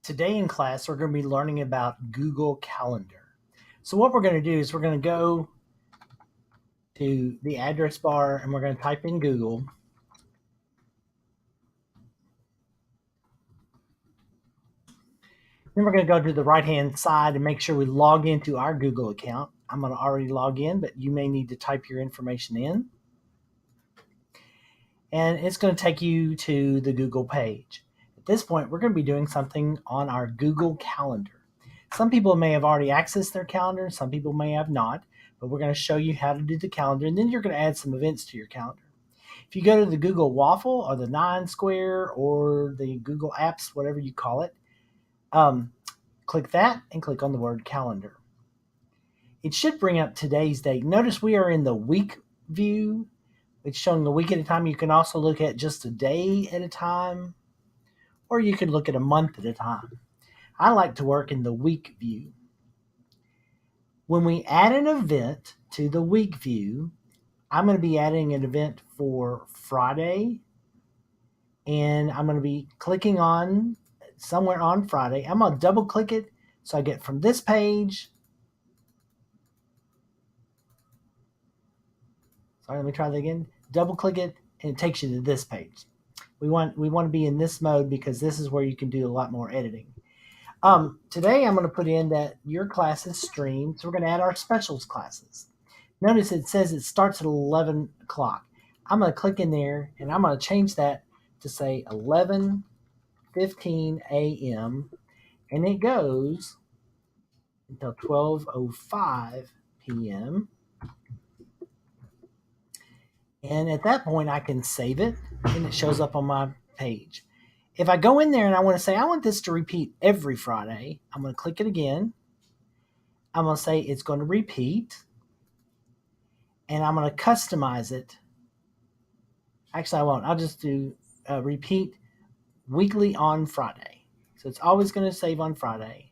Today in class, we're going to be learning about Google Calendar. So what we're going to do is we're going to go to the address bar and we're going to type in Google. Then we're going to go to the right-hand side and make sure we log into our Google account. I'm going to already log in, but you may need to type your information in. And it's going to take you to the Google page. At this point, we're going to be doing something on our Google Calendar. Some people may have already accessed their calendar, some people may have not, but we're going to show you how to do the calendar, and then you're going to add some events to your calendar. If you go to the Google Waffle or the 9 Square or the Google Apps, whatever you call it, click that and click on the word calendar. It should bring up today's date. Notice we are in the week view. It's showing a week at a time. You can also look at just a day at a time, or you can look at a month at a time. I like to work in the week view. When we add an event to the week view, I'm going to be adding an event for Friday, and I'm going to be clicking on somewhere on Friday. I'm going to double click it so I get from this page. Sorry, let me try that again. Double click it and it takes you to this page. We want to be in this mode because this is where you can do a lot more editing. Today I'm going to put in that your class is streamed, so we're going to add our specials classes. Notice it says it starts at 11 o'clock. I'm going to click in there and I'm going to change that to say 11:15 a.m. and it goes until 12:05 p.m. And at that point I can save it and it shows up on my page. If I go in there and I want to say I want this to repeat every Friday, I'm going to click it again. I'm going to say it's going to repeat. And I'm going to customize it. Actually, I won't. I'll just do repeat weekly on Friday. So it's always going to save on Friday.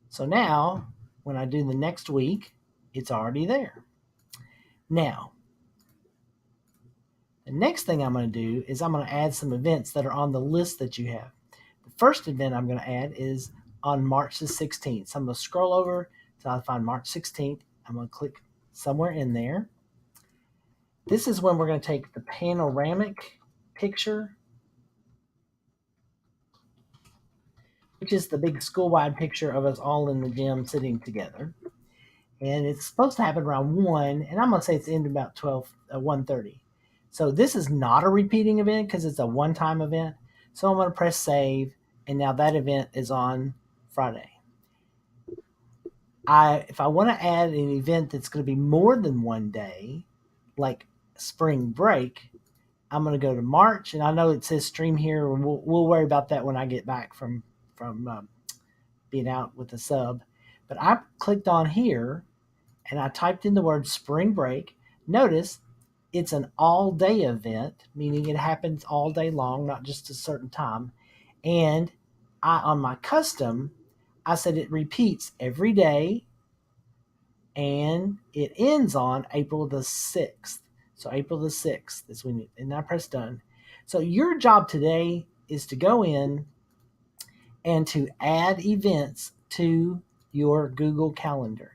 So now, when I do the next week, it's already there. Now, the next thing I'm going to do is I'm going to add some events that are on the list that you have. The first event I'm going to add is on March the 16th. So I'm going to scroll over until I find March 16th. I'm going to click somewhere in there. This is when we're going to take the panoramic picture, which is the big school-wide picture of us all in the gym sitting together. And it's supposed to happen around 1, and I'm going to say it's in about 1:30. So this is not a repeating event because it's a one-time event. So I'm going to press save, and now that event is on Friday. If I want to add an event that's going to be more than one day, like spring break, I'm going to go to March, and I know it says stream here, and we'll worry about that when I get back from being out with the sub. But I clicked on here, and I typed in the word spring break. Notice it's an all-day event, meaning it happens all day long, not just a certain time. And on my custom, I said it repeats every day, and it ends on April the 6th. So April the 6th is when, and I press done. So your job today is to go in and to add events to your Google Calendar.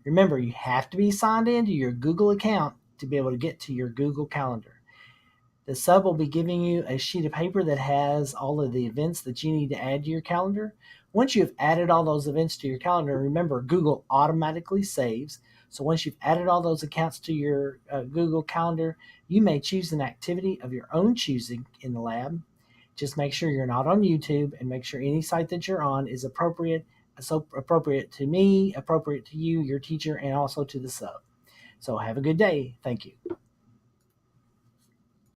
Remember, you have to be signed into your Google account to be able to get to your Google Calendar. The sub will be giving you a sheet of paper that has all of the events that you need to add to your calendar. Once you've added all those events to your calendar, remember, Google automatically saves. So once you've added all those accounts to your Google Calendar, you may choose an activity of your own choosing in the lab. Just make sure you're not on YouTube, and make sure any site that you're on is appropriate to me, appropriate to you, your teacher, and also to the sub. So have a good day. Thank you.